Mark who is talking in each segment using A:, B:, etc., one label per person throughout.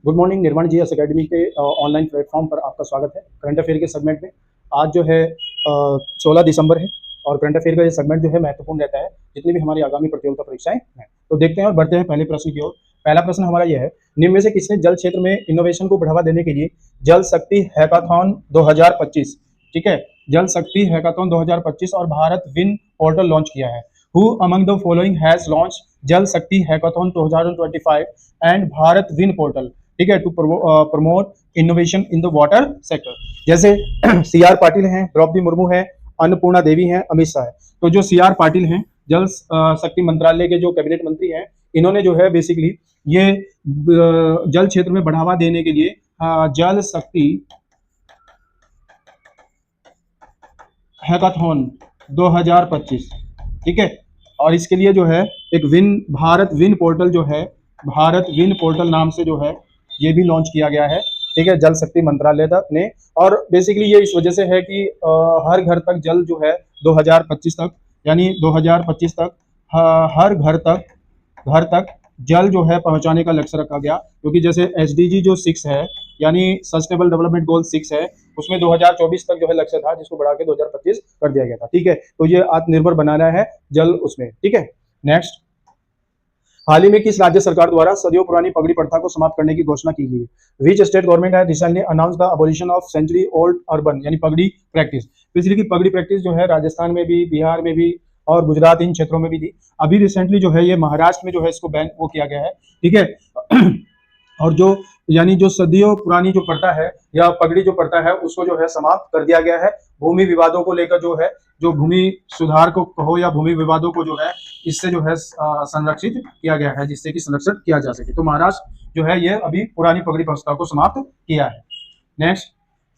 A: Good morning निर्माण G S academy के online platform पर आपका स्वागत है। करंट अफेयर के सेगमेंट में आज जो है 16 दिसंबर है और करंट अफेयर का ये सेगमेंट जो है महत्वपूर्ण रहता है जितनी भी हमारी आगामी प्रतियोगिता परीक्षाएं हैं। तो देखते हैं और बढ़ते हैं पहले प्रश्न की ओर। पहला प्रश्न हमारा यह है, निम्न में से किसने जल क्षेत्र में इनोवेशन को बढ़ावा देने के लिए जल शक्ति हैकाथॉन 2025, ठीक है, जल शक्ति हैकाथॉन 2025 और भारत विन पोर्टल लॉन्च किया है। Who among the following has launch Jal Shakti hackathon 2025 and Bharat win portal, ठीक है, to promote innovation in the water sector. जैसे सी आर पाटिल हैं, द्रौपदी मुर्मू है, अन्नपूर्णा देवी हैं, अमित शाह है। तो जो सी आर पाटिल हैं, जल शक्ति मंत्रालय के जो कैबिनेट मंत्री हैं, इन्होंने जो है बेसिकली ये जल क्षेत्र में बढ़ावा देने के लिए जल शक्ति हैकाथॉन 2025, ठीक है, और इसके लिए जो है एक भारत विन पोर्टल जो है, भारत विन पोर्टल नाम से जो है ये भी लॉन्च किया गया है, ठीक है, जल शक्ति मंत्रालय ने। और बेसिकली ये इस वजह से है कि हर घर तक जल जो है 2025 तक, यानी 2025 तक हर घर तक जल जो है पहुंचाने का लक्ष्य रखा गया। क्योंकि जैसे एसडीजी जो 6 है, यानी सस्टेनेबल डेवलपमेंट गोल 6 है, उसमें 2024 तक जो है लक्ष्य था, जिसको बढ़ा के 2025 कर दिया गया था, ठीक है। तो ये आत्मनिर्भर बनाना है जल उसमें, ठीक है। नेक्स्ट, हाल ही में किस राज्य सरकार द्वारा सदियों पुरानी पगड़ी प्रथा को समाप्त करने की घोषणा की गई है? Which state government has recently announced the abolition of century old urban, यानी पगड़ी प्रैक्टिस। पिछली की पगड़ी प्रैक्टिस जो है राजस्थान में भी, बिहार में भी और गुजरात, इन क्षेत्रों में भी थी। अभी रिसेंटली जो है ये महाराष्ट्र में जो है इसको बैन वो किया गया है, ठीक है। और जो यानी जो सदियों पुरानी जो प्रथा है या पगड़ी जो प्रथा है उसको जो है समाप्त कर दिया गया है। भूमि विवादों को लेकर जो है, जो भूमि सुधार को कहो या भूमि विवादों को जो है इससे जो है संरक्षित किया गया है, जिससे कि संरक्षण किया जा सके। तो महाराष्ट्र जो है ये अभी पुरानी पगड़ी प्रथा को समाप्त किया है। नेक्स्ट,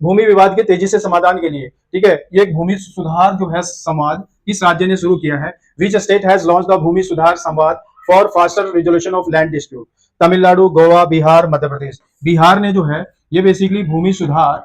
A: भूमि विवाद के तेजी से समाधान के लिए, ठीक है, ये भूमि सुधार जो है संवाद किस राज्य ने शुरू किया है? Which state has launched the Bhoomi Sudhar Samvad for faster resolution of land dispute? Tamil Nadu, Goa, Bihar, Madhya Pradesh. Bihar ने जो है ये बेसिकली भूमि सुधार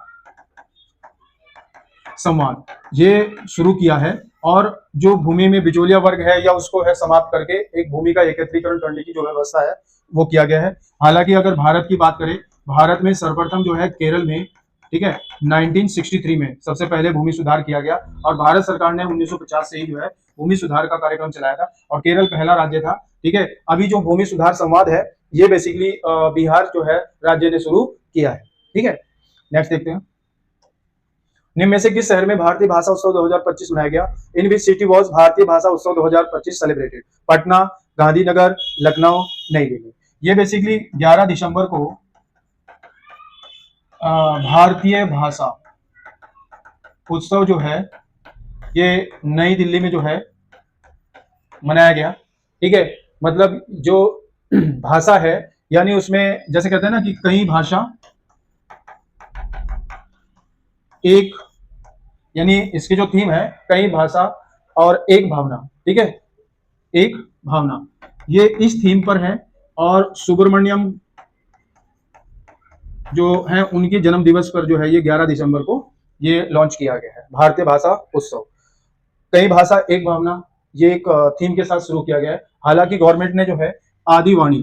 A: संवाद ये शुरू किया है, और जो भूमि में बिचौलिया वर्ग है या उसको है समाप्त करके एक भूमि का एकत्रीकरण करने की जो व्यवस्था है वो किया गया है। हालांकि अगर भारत की बात करें, भारत में सर्वप्रथम जो है केरल में, ठीक है, 1963 में सबसे पहले भूमि सुधार किया गया, और भारत सरकार ने 1950 से ही जो है भूमि सुधार का कार्यक्रम चलाया था, और केरल पहला राज्य था, ठीक है। अभी जो भूमि सुधार संवाद है ये बेसिकली बिहार जो है राज्य ने शुरू किया है, ठीक है। नेक्स्ट देखते हैं, निम्न में से किस शहर में भारतीय भाषा उत्सव 2025 मनाया गया? इन विच सिटी वॉज भारतीय भाषा उत्सव 2025 सेलिब्रेटेड? पटना, गांधीनगर, लखनऊ, नई दिल्ली। ये बेसिकली 11 दिसंबर को भारतीय भाषा उत्सव जो है ये नई दिल्ली में जो है मनाया गया, ठीक है। मतलब जो भाषा है, यानी उसमें जैसे कहते हैं ना कि कई भाषा एक, यानी इसकी जो थीम है कई भाषा और एक भावना, ठीक है, एक भावना, ये इस थीम पर है। और सुब्रमण्यम जो है उनके जन्म दिवस पर जो है ये 11 दिसंबर को ये लॉन्च किया गया है, भारतीय भाषा उत्सव कई भाषा एक भावना, ये एक थीम के साथ शुरू किया गया है। हालांकि गवर्नमेंट ने जो है आदिवाणी,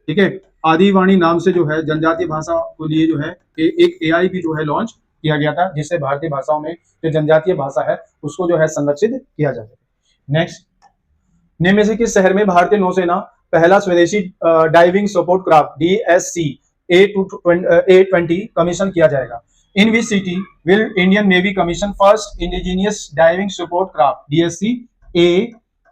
A: ठीक है, आदिवाणी नाम से जो है जनजातीय भाषा को लिए जो है एक एआई भी जो है लॉन्च किया गया था, जिससे भारतीय भाषाओं में जो जनजातीय भाषा है उसको जो है संरक्षित किया जा सके। नेक्स्ट, निम्न में से किस शहर में भारतीय नौसेना पहला स्वदेशी diving support craft DSC A20 commission किया जाएगा? In which city will Indian navy commission first indigenous diving support craft DSC A,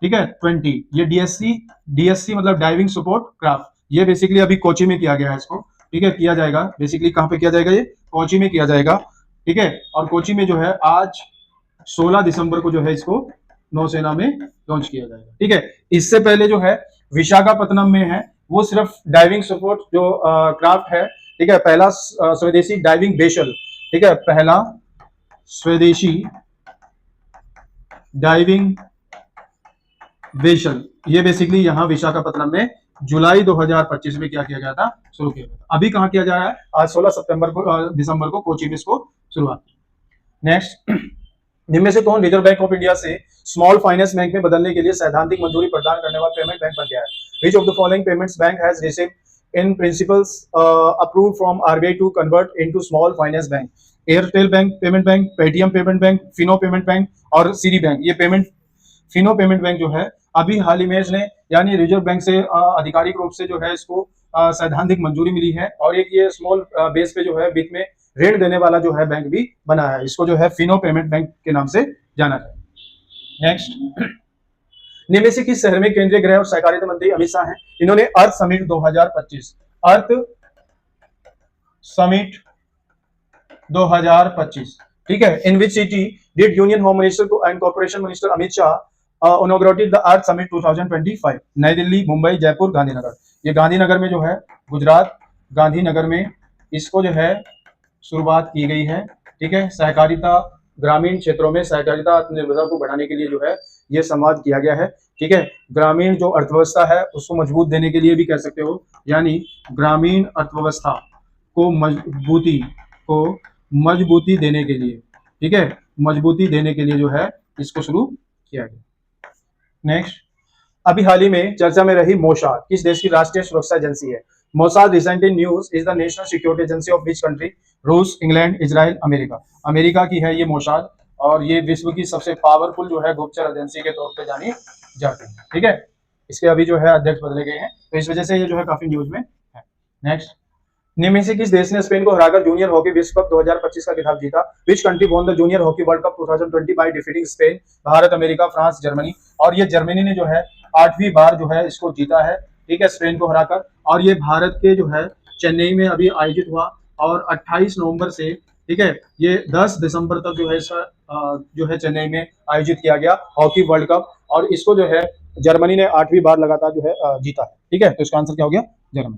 A: ठीक है, 20। ये DSC मतलब डाइविंग सपोर्ट क्राफ्ट, ये बेसिकली अभी कोची में किया गया है इसको, ठीक है, किया जाएगा। बेसिकली कहां पे किया जाएगा? ये कोची में किया जाएगा, ठीक है। और कोची में जो है आज 16 दिसंबर को जो है इसको नौसेना में लॉन्च किया जाएगा, ठीक है। इससे पहले जो है विशाखापत्तनम में है, वो सिर्फ डाइविंग सपोर्ट जो क्राफ्ट है, ठीक है, पहला स्वदेशी डाइविंग वेसल, ठीक है, पहला स्वदेशी डाइविंग वेसल, ये बेसिकली यहां विशाखापत्तनम में जुलाई 2025 में क्या किया गया था? शुरू किया गया था। अभी कहां किया जा रहा है? आज 16 दिसंबर को कोची में इसको शुरुआत। नेक्स्ट, निम्न में से कौन रिजर्व बैंक ऑफ इंडिया से स्मॉल फाइनेंस बैंक में बदलने के लिए सैद्धांतिक मंजूरी प्रदान करने वाला पेमेंट बैंक बन गया है? Which of the following payments bank has received in principles approve from RBI to convert into small finance bank, Airtel bank payment bank, Paytm payment bank, Fino payment bank और Citi bank. ये payment Fino payment bank जो है अभी हाल ही में इसने यानी reserve bank से आधिकारिक रूप से जो है इसको सैद्धांतिक मंजूरी मिली है, और एक ये स्मॉल बेस पे जो है बीच में ऋण देने वाला जो है बैंक भी बना है। इसको जो है फिनो पेमेंट बैंक के नाम से जाना जाए। नेक्स्ट, निम्न से किस शहर में केंद्रीय गृह और सहकारिता मंत्री अमित शाह हैं? इन्होंने अर्थ समिट 2025 अर्थ समिट 2025, ठीक है, in which city did union home minister and corporation minister Amit Shah inaugurated the earth summit 2025? New Delhi, Mumbai, Jaipur, Gandhinagar. ये गांधीनगर में जो है, गुजरात गांधीनगर में इसको जो है शुरुआत की गई है, ठीक है। सहकारिता, ग्रामीण क्षेत्रों में सहकारिता आत्मनिर्भरता को बढ़ाने के लिए जो है ये संवाद किया गया है, ठीक है। ग्रामीण जो अर्थव्यवस्था है उसको मजबूत देने के लिए भी कह सकते हो, यानी ग्रामीण अर्थव्यवस्था को मजबूती देने के लिए, ठीक है, मजबूती देने के लिए जो है इसको शुरू किया गया। नेक्स्ट, अभी हाल ही में चर्चा में रही मोसाद किस देश की राष्ट्रीय सुरक्षा एजेंसी है? Mossad recent in news is the national security agency of which country? रूस, इंग्लैंड, इजराइल, अमेरिका। अमेरिका की है ये मोसाद, और ये विश्व की सबसे पावरफुल जो है गुप्तचर एजेंसी के तौर पे जानी जाती है, ठीक है। इसके अभी जो है अध्यक्ष बदले गए हैं, तो इस वजह से ये जो है काफी न्यूज में है। नेक्स्ट, निम्न से किस देश ने स्पेन को हराकर जूनियर हॉकी विश्व कप 2025 का खिताब जीता? Which country won the junior hockey world cup 2020 by defeating Spain? Bharat, America, France, Germany. और ये जर्मनी ने जो है 8वीं बार जो है इसको जीता है, ठीक है, स्पेन को हराकर। और ये भारत के जो है चेन्नई में अभी आयोजित हुआ, और 28 नवंबर से, ठीक है, ये 10 दिसंबर तक जो है जो है चेन्नई में आयोजित किया गया हॉकी वर्ल्ड कप, और इसको जो है जर्मनी ने 8वीं बार लगातार जो है जीता है, ठीक है। तो इसका आंसर क्या हो गया? जर्मनी।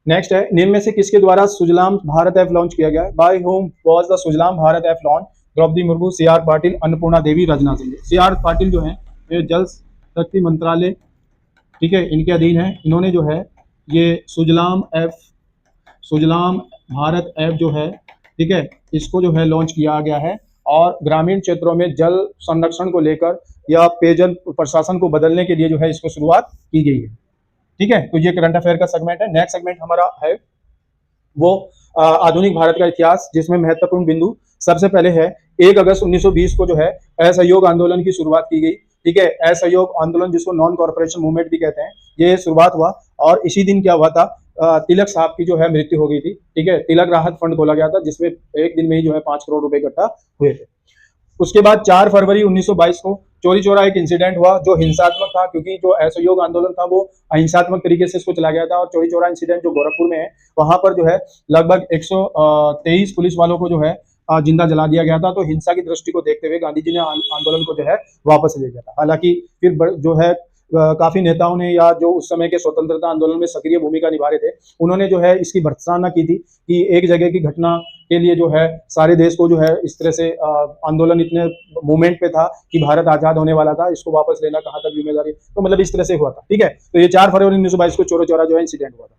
A: नेक्स्ट है, निम्न में से किसके द्वारा सुजलाम भारत ऐप लॉन्च किया गया है? By whom was the Sujalam Bharat app launch? Draupadi Murmu, CR. Patil, Annapurna Devi, Rajnath Singh. CR. Patil जो है ये जल शक्ति मंत्रालय, ठीक है, इनके अधीन है। इन्होंने जो है ये सुजलाम भारत ऐप जो है, ठीक है, इसको जो है लॉन्च किया गया है, और ग्रामीण क्षेत्रों में जल संरक्षण को लेकर या पेयजल प्रशासन को बदलने के लिए जो है इसको शुरुआत की गई है, ठीक है। तो ये करंट अफेयर का सेगमेंट है। नेक्स्ट सेगमेंट हमारा है वो आधुनिक भारत का इतिहास, जिसमें महत्वपूर्ण बिंदु सबसे पहले है 1 अगस्त 1920 को जो है असहयोग आंदोलन की शुरुआत की गई, ठीक है। असहयोग आंदोलन, जिसको नॉन कॉर्पोरेशन मूवमेंट भी कहते हैं, ये शुरुआत हुआ, और इसी दिन क्या हुआ था, तिलक साहब की जो है मृत्यु हो गई थी, ठीक है। तिलक राहत फंड खोला गया था, जिसमें एक दिन में ही जो है 5 करोड़ रुपए इकट्ठा हुए थे। उसके बाद 4 फरवरी 1922 को चोरी चोरा एक इंसिडेंट हुआ जो हिंसात्मक था, क्योंकि जो असहयोग आंदोलन था वो अहिंसात्मक तरीके से इसको चला गया था, और चोरी चोरा इंसिडेंट जो गोरखपुर में है, वहां पर जो है लगभग 123 पुलिस वालों को जो है जिंदा जला दिया गया था। तो हिंसा की दृष्टि को देखते हुए गांधी जी ने आंदोलन को जो है वापस ले लिया था। हालांकि फिर जो है काफी नेताओं ने, या जो उस समय के स्वतंत्रता आंदोलन में सक्रिय भूमिका निभा रहे थे, उन्होंने जो है इसकी भर्त्सना की थी कि एक जगह की घटना के लिए जो है सारे देश को जो है इस तरह से आंदोलन इतने मूवमेंट पे था कि भारत आजाद होने वाला था, इसको वापस लेना कहाँ तक जिम्मेदारी, तो मतलब इस तरह से हुआ था, ठीक है। तो ये 4 फरवरी 1922 को चोरी चोरा जो है इंसिडेंट हुआ था।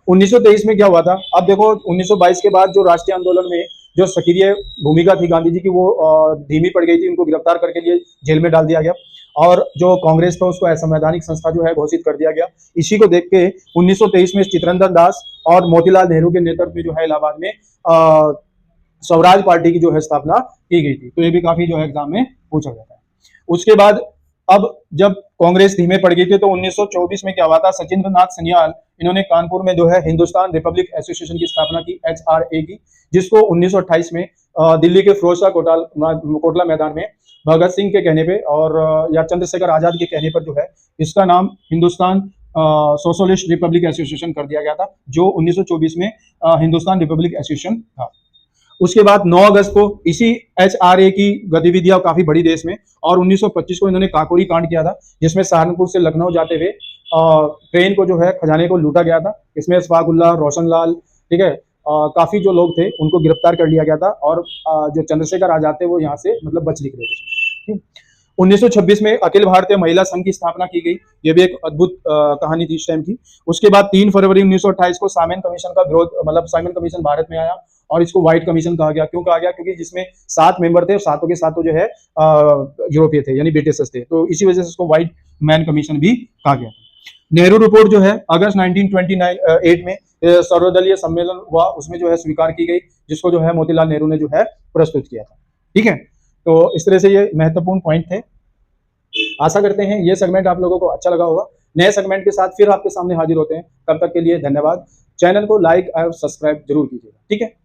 A: 1923 में क्या हुआ था? अब देखो, 1922 के बाद जो राष्ट्रीय आंदोलन में जो सक्रिय भूमिका थी गांधी जी की, वो धीमी पड़ गई थी, उनको गिरफ्तार करके लिए जेल में डाल दिया गया, और जो कांग्रेस था उसको असंवैधानिक संस्था जो है घोषित कर दिया गया। इसी को देख के 1923 में चित्तरंजन दास और मोतीलाल नेहरू के नेतृत्व में जो है इलाहाबाद में स्वराज पार्टी की जो है स्थापना की गई थी। तो ये भी काफी जो है एग्जाम में पूछा जाता है। उसके बाद अब जब कांग्रेस धीमे पड़ गई थी, तो 1924 में क्या हुआ था, सचिंद्र नाथ सन्याल, इन्होंने कानपुर में जो है हिंदुस्तान रिपब्लिक एसोसिएशन की स्थापना की, HRA की, जिसको 1928 में दिल्ली के फिरोजशाह कोटला मैदान में भगत सिंह के कहने पे और या चंद्रशेखर आजाद के कहने पर जो है इसका नाम हिंदुस्तान सोशलिस्ट रिपब्लिक एसोसिएशन कर दिया गया था, जो 1924 में हिंदुस्तान रिपब्लिक एसोसिएशन था। उसके बाद 9 अगस्त को इसी HRA की गतिविधियां काफी बड़ी देश में, और 1925 को इन्होंने काकोरी कांड किया था, जिसमें सहारनपुर से लखनऊ जाते हुए ट्रेन को जो है खजाने को लूटा गया था। इसमें अशफाक उल्लाह, रोशन लाल, ठीक है, काफी जो लोग थे उनको गिरफ्तार कर लिया गया था, और जो चंद्रशेखर आजाद थे वो यहाँ से मतलब बच निकले थे। 1926 में अखिल भारतीय महिला संघ की स्थापना की गई, ये भी एक अद्भुत कहानी थी इस टाइम की। उसके बाद 3 फरवरी 1928 को साइमन कमीशन का विरोध, मतलब साइमन कमीशन भारत में आया, और इसको व्हाइट कमीशन कहा गया। क्यों कहा गया? क्योंकि जिसमें 7 मेंबर थे, और 7 के 7 जो है यूरोपीय थे, यानी ब्रिटिशर्स थे, तो इसी वजह से इसको व्हाइट मैन कमीशन भी कहा गया। नेहरू रिपोर्ट जो है अगस्त 1928 में सर्वदलीय सम्मेलन हुआ, उसमें जो है स्वीकार की गई, जिसको जो है मोतीलाल नेहरू ने जो है प्रस्तुत किया था। ठीक है, तो इस तरह से ये महत्वपूर्ण पॉइंट थे। आशा करते हैं ये सेगमेंट आप लोगों को अच्छा लगा होगा। नए सेगमेंट के साथ फिर आपके सामने हाजिर होते हैं, तब तक के लिए धन्यवाद। चैनल को लाइक और सब्सक्राइब जरूर कीजिएगा। ठीक है।